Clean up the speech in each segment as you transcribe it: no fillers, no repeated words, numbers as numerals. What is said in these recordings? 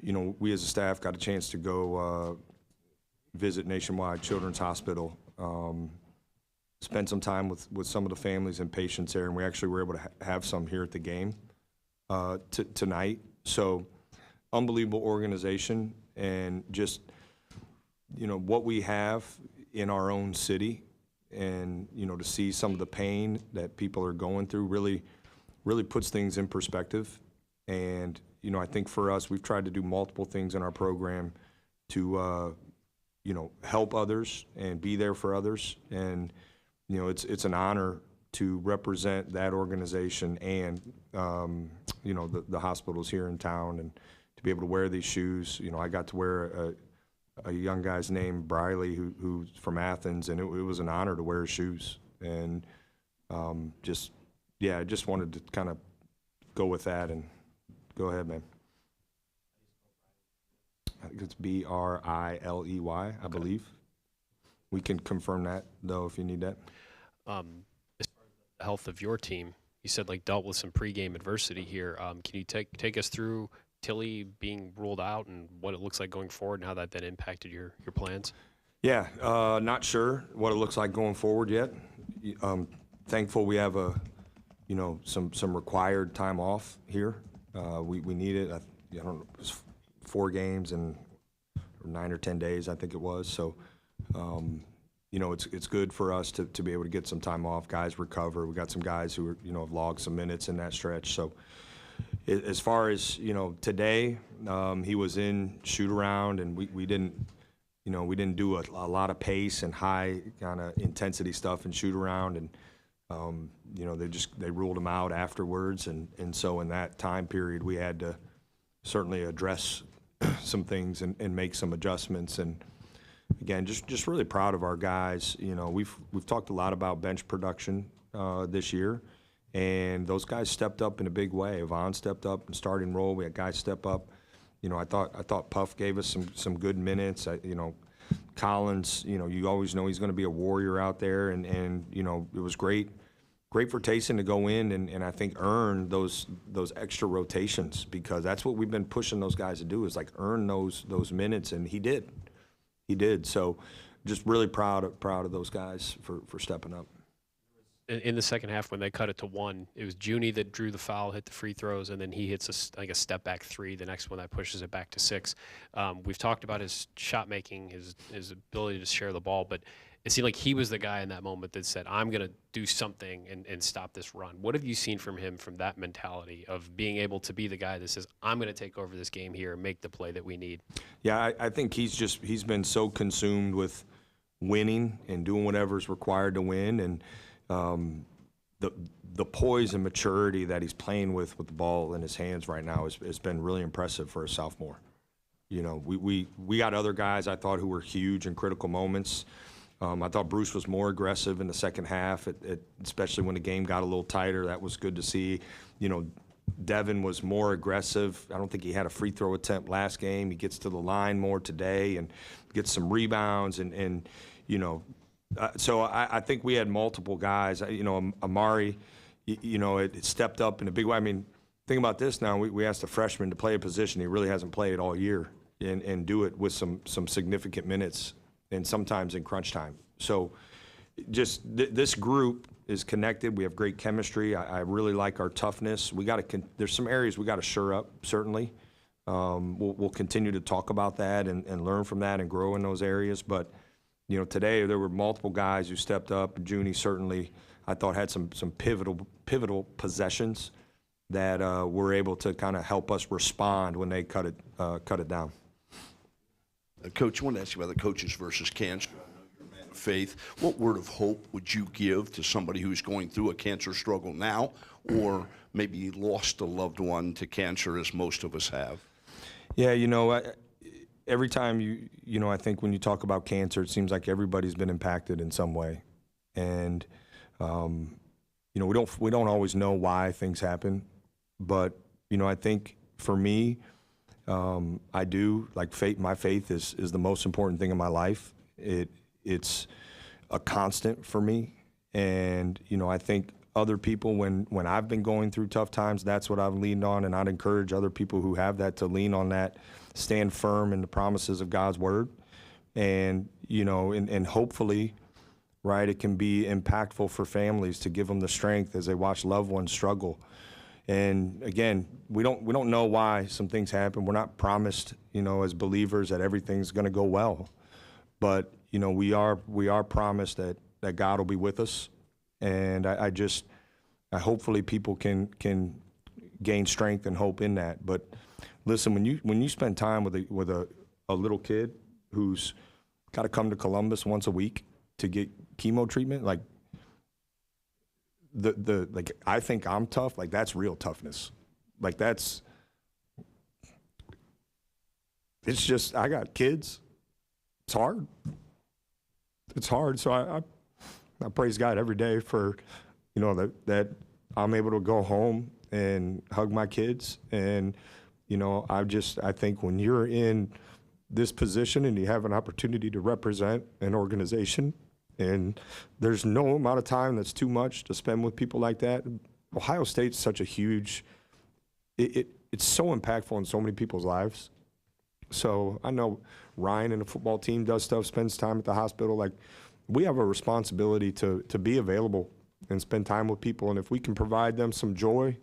we as a staff got a chance to go visit Nationwide Children's Hospital, spend some time with some of the families and patients there, and we actually were able to have some here at the game tonight. So unbelievable organization, and just, what we have in our own city, and, to see some of the pain that people are going through really puts things in perspective. And, I think for us, we've tried to do multiple things in our program to, help others and be there for others. And, it's an honor to represent that organization and, the hospitals here in town, and to be able to wear these shoes. I got to wear a young guy's name, Briley, who's from Athens, and it was an honor to wear his shoes. And I just wanted to kind of go with that. And go ahead, man. I think it's Briley, I believe. We can confirm that, though, if you need that. As far as the health of your team, you said dealt with some pregame adversity here. Can you take us through Tilly being ruled out and what it looks like going forward, and how that then impacted your plans? Yeah, not sure what it looks like going forward yet. Thankful we have some required time off here. We need it. I don't know, it was 4 games and 9 or 10 days, I think it was. So, it's good for us to be able to get some time off. Guys recover. We got some guys who are, have logged some minutes in that stretch. So, as far as today, he was in shoot around, and we didn't do a lot of pace and high kind of intensity stuff in shoot around, and they ruled him out afterwards, and so in that time period we had to certainly address some things and make some adjustments. And again, just really proud of our guys. We've talked a lot about bench production this year, and those guys stepped up in a big way. Yvonne stepped up in starting role. We had guys step up. I thought Puff gave us some good minutes. Collins, you always know he's going to be a warrior out there, and it was great for Taysom to go in and I think earn those extra rotations, because that's what we've been pushing those guys to do, is earn those minutes, and he did. So just really proud of those guys for stepping up. In the second half, when they cut it to 1, it was Junie that drew the foul, hit the free throws, and then he hits a step back 3, the next one that pushes it back to 6. We've talked about his shot making, his ability to share the ball, but it seemed like he was the guy in that moment that said, I'm going to do something and stop this run. What have you seen from him, from that mentality of being able to be the guy that says, I'm going to take over this game here and make the play that we need? Yeah, I think he's been so consumed with winning and doing whatever's required to win, and the poise and maturity that he's playing with the ball in his hands right now has been really impressive for a sophomore. We got other guys I thought who were huge in critical moments. I thought Bruce was more aggressive in the second half, especially when the game got a little tighter. That was good to see. Devin was more aggressive. I don't think he had a free throw attempt last game. He gets to the line more today and gets some rebounds, and so I think we had multiple guys. Amari, it stepped up in a big way. I mean, think about this now. We asked a freshman to play a position he really hasn't played all year, and do it with some significant minutes, and sometimes in crunch time. So just this group is connected. We have great chemistry. I really like our toughness. There's some areas we got to shore up, certainly. We'll continue to talk about that and learn from that and grow in those areas. But today there were multiple guys who stepped up. Junie certainly, I thought, had some pivotal possessions that were able to kind of help us respond when they cut it down. Coach, I want to ask you about the coaches versus cancer. I know you're a man of faith. What word of hope would you give to somebody who's going through a cancer struggle now, or maybe lost a loved one to cancer, as most of us have? Yeah, every time I think when you talk about cancer, it seems like everybody's been impacted in some way, and we don't always know why things happen, but I think for me, I do like faith. My faith is the most important thing in my life. It's a constant for me, and I think other people when I've been going through tough times. That's what I've leaned on, and I'd encourage other people who have that to lean on that, stand firm in the promises of God's word, and and hopefully, right, it can be impactful for families to give them the strength as they watch loved ones struggle. And again, we don't know why some things happen. We're not promised, as believers that everything's going to go well, but we are promised that God will be with us. And I hopefully people can gain strength and hope in that. But listen, when you spend time with a little kid who's got to come to Columbus once a week to get chemo treatment, like I think I'm tough. Like, that's real toughness. Like, it's just, I got kids. It's hard. It's hard. So I praise God every day for, that I'm able to go home and hug my kids. And, I think when you're in this position and you have an opportunity to represent an organization, and there's no amount of time that's too much to spend with people like that. Ohio State's such a huge, it's so impactful in so many people's lives. So I know Ryan and the football team does stuff, spends time at the hospital. Like, we have a responsibility to be available and spend time with people. And if we can provide them some joy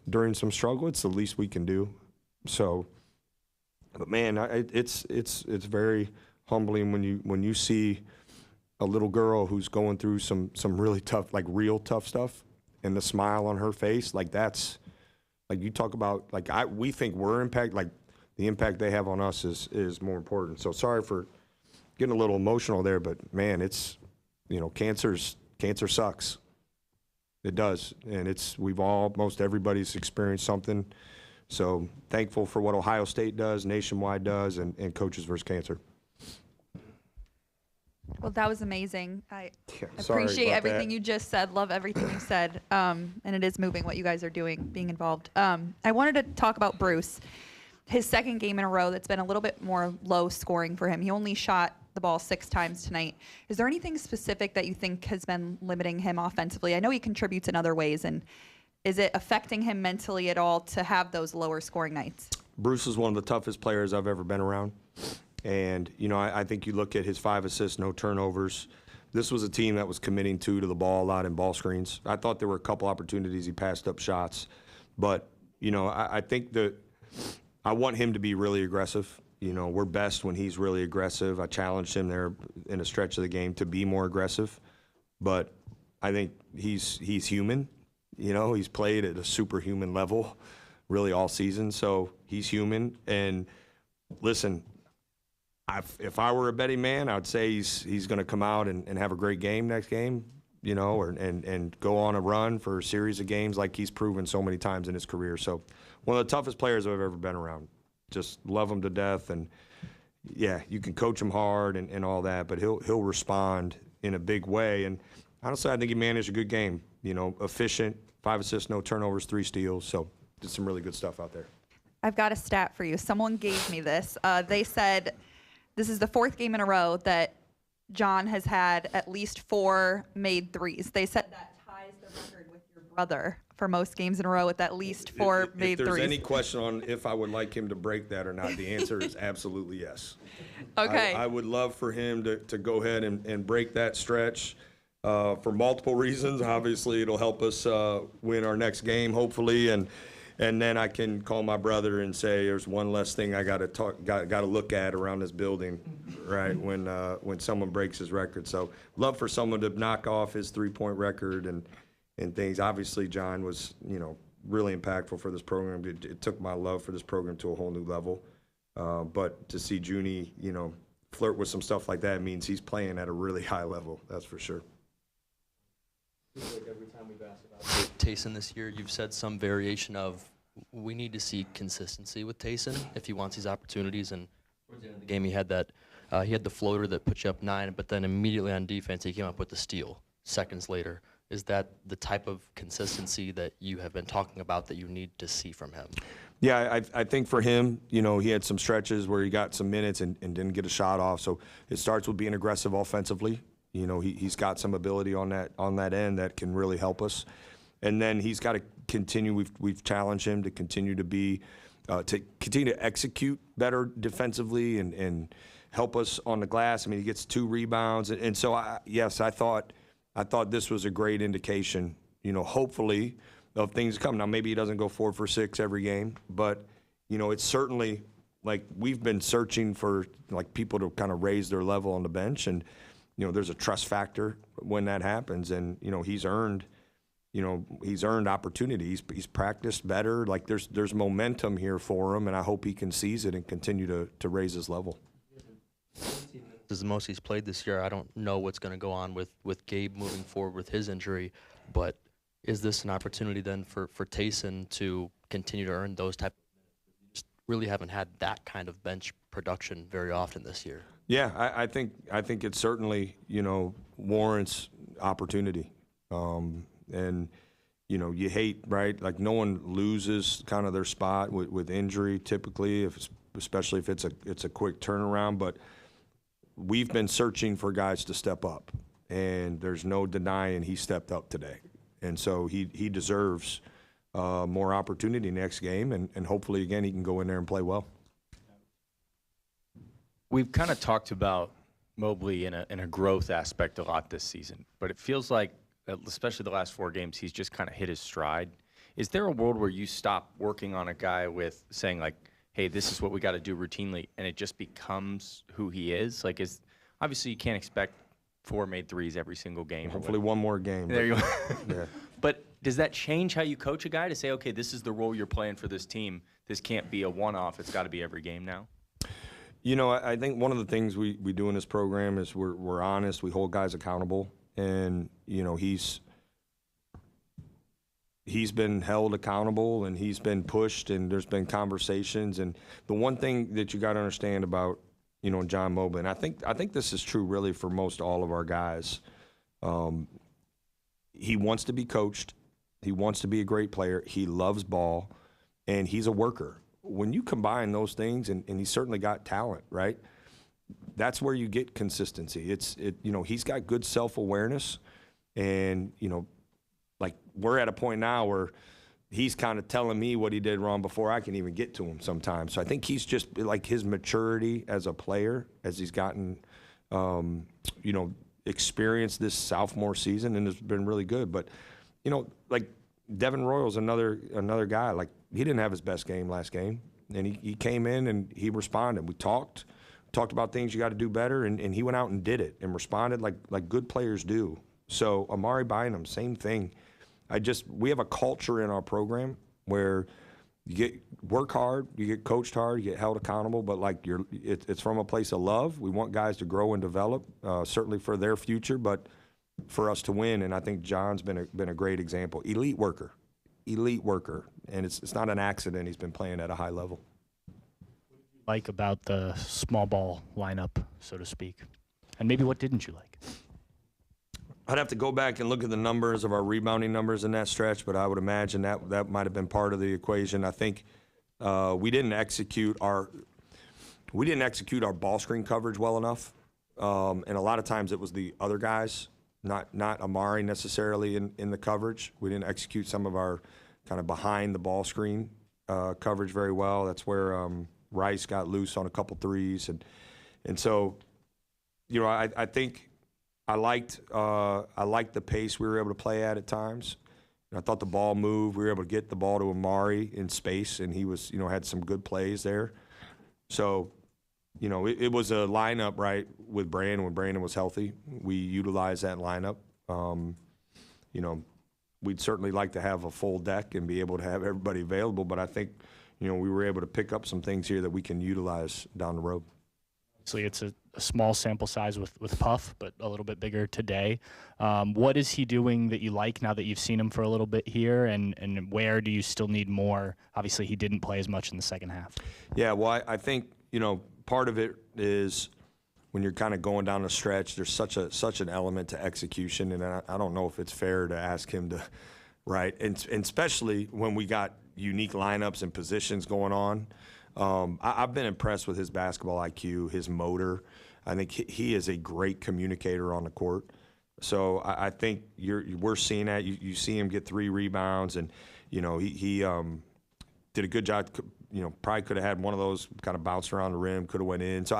during some struggle, it's the least we can do. So, but man, it's very humbling when you see a little girl who's going through some really tough, like real tough stuff, and the smile on her face, like that's, like you talk about, like we think we're impact, like the impact they have on us is more important. So sorry for getting a little emotional there, but man, it's, cancer sucks. It does, and most everybody's experienced something. So thankful for what Ohio State does, Nationwide does, and Coaches vs. Cancer. Well, that was amazing. I sorry appreciate about everything that. you just said. Love everything you said. And it is moving what you guys are doing, being involved. I wanted to talk about Bruce. His second game in a row that's been a little bit more low scoring for him. He only shot the ball 6 times tonight. Is there anything specific that you think has been limiting him offensively? I know he contributes in other ways, and is it affecting him mentally at all to have those lower scoring nights? Bruce is one of the toughest players I've ever been around. And, I think you look at his 5 assists, no turnovers. This was a team that was committing to the ball a lot in ball screens. I thought there were a couple opportunities he passed up shots. But, I think that I want him to be really aggressive. We're best when he's really aggressive. I challenged him there in a stretch of the game to be more aggressive. But I think he's human. He's played at a superhuman level really all season. So he's human. And listen, if I were a betting man, I would say he's going to come out and have a great game next game, and go on a run for a series of games like he's proven so many times in his career. So one of the toughest players I've ever been around. Just love him to death. And, yeah, you can coach him hard and all that, but he'll respond in a big way. And honestly, I think he managed a good game. Efficient, 5 assists, no turnovers, 3 steals. So did some really good stuff out there. I've got a stat for you. Someone gave me this. They said this is the 4th game in a row that John has had at least 4 made threes. They said that ties the record with your brother for most games in a row with at least 4 made threes. If there's any question on if I would like him to break that or not, the answer is absolutely yes. Okay. I would love for him to go ahead and break that stretch for multiple reasons. Obviously, it'll help us win our next game, hopefully, and then I can call my brother and say there's one less thing I got to look at around this building, right? When someone breaks his record. So love for someone to knock off his 3-point record and things. Obviously, John was really impactful for this program. It took my love for this program to a whole new level. But to see Junie, flirt with some stuff like that means he's playing at a really high level. That's for sure. Like every time we've asked about Taysom this year, you've said some variation of we need to see consistency with Taysom if he wants these opportunities. And towards the end of the game, he had the floater that put you up 9, but then immediately on defense, he came up with the steal seconds later. Is that the type of consistency that you have been talking about that you need to see from him? Yeah, I think for him, he had some stretches where he got some minutes and didn't get a shot off. So it starts with being aggressive offensively. He's got some ability on that end that can really help us. And then he's got to continue. We've challenged him to continue to execute better defensively and help us on the glass. I mean, he gets 2 rebounds, and so I thought this was a great indication. Hopefully, of things to come. Now maybe he doesn't go 4 for 6 every game, but it's certainly like we've been searching for like people to kind of raise their level on the bench, and there's a trust factor when that happens, and he's earned opportunity. He's practiced better. Like there's momentum here for him, and I hope he can seize it and continue to raise his level. This is the most he's played this year. I don't know what's going to go on with Gabe moving forward with his injury, but is this an opportunity then for Taysom to continue to earn those type of minutes? Just really haven't had that kind of bench production very often this year. Yeah, I think it certainly warrants opportunity, and you hate, right? Like no one loses kind of their spot with injury typically, especially if it's a quick turnaround. But we've been searching for guys to step up, and there's no denying he stepped up today. And so he deserves more opportunity next game, and hopefully, again, he can go in there and play well. We've kind of talked about Mobley in a growth aspect a lot this season, but it feels like, especially the last 4 games, he's just kind of hit his stride. Is there a world where you stop working on a guy with saying, like, hey, this is what we got to do routinely, and it just becomes who he is? Like, obviously you can't expect 4 made threes every single game. Hopefully one more game. There you go. Yeah. But does that change how you coach a guy to say, okay, this is the role you're playing for this team. This can't be a one-off. It's got to be every game now? I think one of the things we do in this program is we're honest. We hold guys accountable. And, he's been held accountable, and he's been pushed, and there's been conversations. And the one thing that you got to understand about, John Mobley, and I think this is true really for most all of our guys, he wants to be coached. He wants to be a great player. He loves ball, and he's a worker. When you combine those things, and he's certainly got talent, right? That's where you get consistency. He's got good self-awareness, and, like we're at a point now where he's kind of telling me what he did wrong before I can even get to him sometimes. So I think he's just like his maturity as a player, as he's gotten, experienced this sophomore season, and has been really good. But, like Devin Royal's another guy. Like he didn't have his best game last game, and he came in and he responded. We talked about things you got to do better, and he went out and did it and responded like good players do. So Amari Bynum, same thing. We have a culture in our program where you work hard, you get coached hard, you get held accountable, but like it's from a place of love. We want guys to grow and develop, certainly for their future, but for us to win. And I think John's been a great example. Elite worker, and it's not an accident he's been playing at a high level. Like about the small ball lineup, so to speak, and maybe what didn't you like? I'd have to go back and look at the numbers of our rebounding numbers in that stretch, but I would imagine that might have been part of the equation. I think we didn't execute our ball screen coverage well enough, and a lot of times it was the other guys, not Amari necessarily in the coverage. We didn't execute some of our kind of behind the ball screen coverage very well. That's where Rice got loose on a couple threes, and so I think. I liked the pace we were able to play at times. And I thought the ball moved. We were able to get the ball to Amari in space, and he was, had some good plays there. So, it was a lineup, right, with Brandon when Brandon was healthy. We utilized that lineup. We'd certainly like to have a full deck and be able to have everybody available, but I think, we were able to pick up some things here that we can utilize down the road. So it's a small sample size with Puff, but a little bit bigger today. What is he doing that you like now that you've seen him for a little bit here, and where do you still need more? Obviously, he didn't play as much in the second half. Yeah, well, I think, part of it is when you're kind of going down the stretch, there's such an element to execution, and I don't know if it's fair to ask him to, right? And especially when we got unique lineups and positions going on. I've been impressed with his basketball IQ, his motor. I think he is a great communicator on the court. So I think we're seeing that. You see him get 3 rebounds, and he did a good job. Probably could have had one of those kind of bounced around the rim, could have went in. So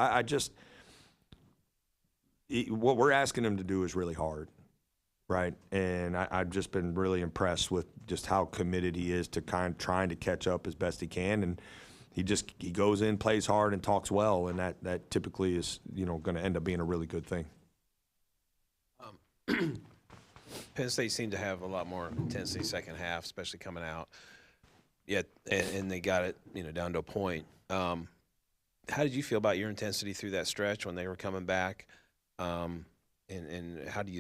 what we're asking him to do is really hard, right? And I've just been really impressed with just how committed he is to trying to catch up as best he can. And he goes in, plays hard, and talks well, and that typically is going to end up being a really good thing. Penn State seemed to have a lot more intensity second half, especially coming out. Yet, and they got it, down to a point. How did you feel about your intensity through that stretch when they were coming back? And how do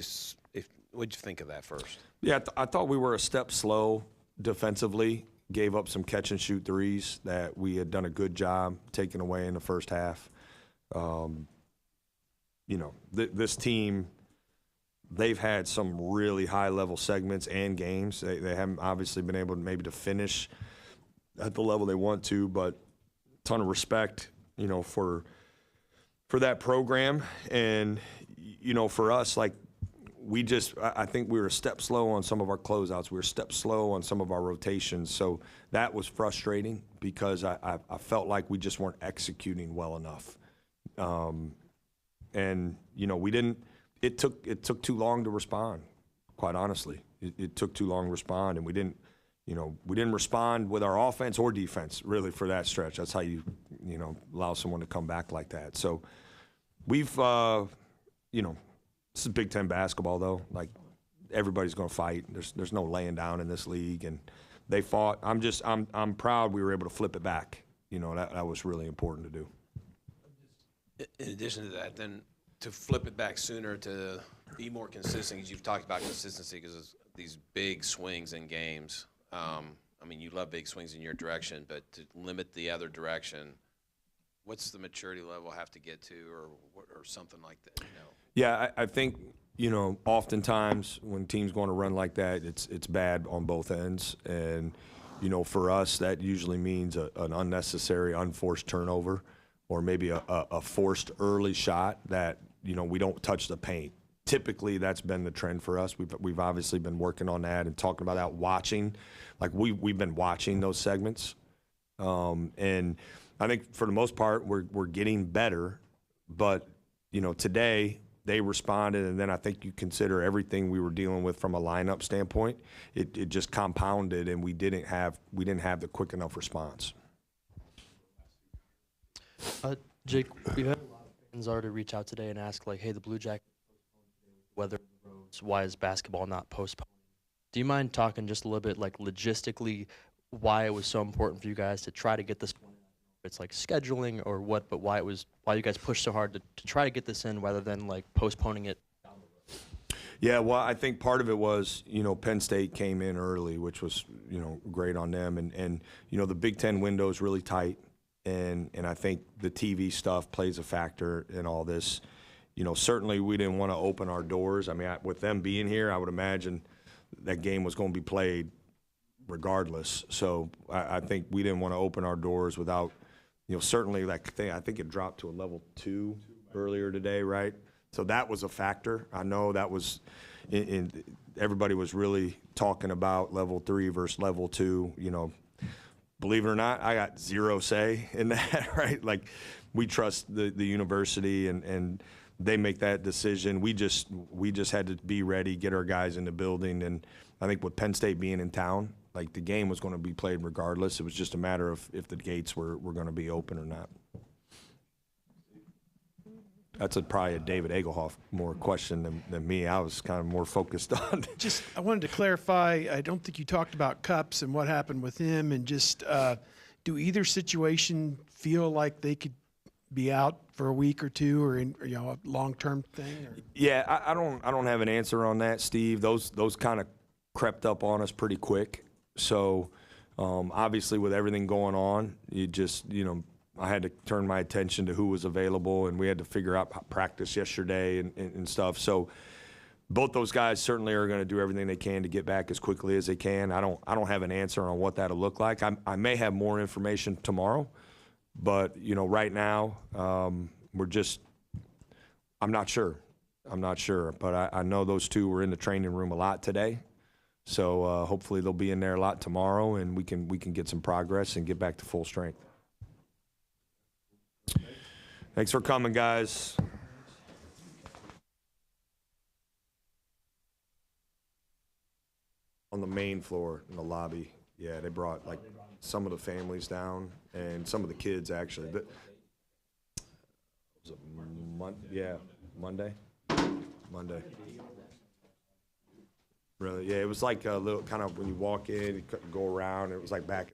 what'd you think of that first? Yeah, I thought we were a step slow defensively. Gave up some catch and shoot threes that we had done a good job taking away in the first half. This team, they've had some really high-level segments and games. They haven't obviously been able to finish at the level they want to, but ton of respect, for that program. And, for us, like, I think we were a step slow on some of our closeouts. We were a step slow on some of our rotations. So that was frustrating because I felt like we just weren't executing well enough. And, we didn't – it took too long to respond, quite honestly. It took too long to respond, and we didn't respond with our offense or defense, really, for that stretch. That's how you allow someone to come back like that. So we've, this is Big Ten basketball, though. Like, everybody's going to fight. There's no laying down in this league, and they fought. I'm proud we were able to flip it back. That was really important to do. In addition to that, then to flip it back sooner, to be more consistent, because you've talked about consistency because of these big swings in games. You love big swings in your direction, but to limit the other direction, what's the maturity level have to get to, or something like that? Yeah, I think oftentimes when teams going to run like that, it's bad on both ends, and for us that usually means an unnecessary, unforced turnover, or maybe a forced early shot that we don't touch the paint. Typically, that's been the trend for us. We've obviously been working on that and talking about that, watching. Like, we've been watching those segments, and I think for the most part we're getting better. But today they responded, and then I think you consider everything we were dealing with from a lineup standpoint. It just compounded, and we didn't have the quick enough response. Jake, we've had a lot of fans already reach out today and ask, like, hey, the Blue Jackets, weather roads, why is basketball not postponed? Do you mind talking just a little bit, like, logistically, why it was so important for you guys to try to get this one? It's like scheduling or what, but why you guys pushed so hard to try to get this in rather than like postponing it down the road? Yeah, well, I think part of it was, Penn State came in early, which was, great on them. And the Big Ten window is really tight. And I think the TV stuff plays a factor in all this. Certainly we didn't want to open our doors. With them being here, I would imagine that game was going to be played regardless. So I think we didn't want to open our doors without, certainly I think it dropped to a level 2 earlier today, right? So that was a factor. I know that was everybody was really talking about level 3 versus level 2. Believe it or not, I got zero say in that, right? Like, we trust the university, and they make that decision. We just had to be ready, get our guys in the building, and I think with Penn State being in town, like, the game was going to be played regardless. It was just a matter of if the gates were going to be open or not. That's probably a David Egelhoff more question than me. I was kind of more focused on. I wanted to clarify, I don't think you talked about Cups and what happened with him, and just do either situation feel like they could be out for a week or two, or a long-term thing? Or? Yeah, I don't have an answer on that, Steve. Those kind of crept up on us pretty quick. So obviously with everything going on, I had to turn my attention to who was available, and we had to figure out practice yesterday and stuff. So both those guys certainly are going to do everything they can to get back as quickly as they can. I don't have an answer on what that'll look like. I may have more information tomorrow, but right now I'm not sure. I'm not sure, but I know those two were in the training room a lot today. So hopefully they'll be in there a lot tomorrow, and we can get some progress and get back to full strength. Thanks for coming, guys. On the main floor in the lobby, yeah, they brought like some of the families down and some of the kids actually. But was it Monday. Really, yeah, it was like a little kind of when you walk in, you couldn't go around. It was like back.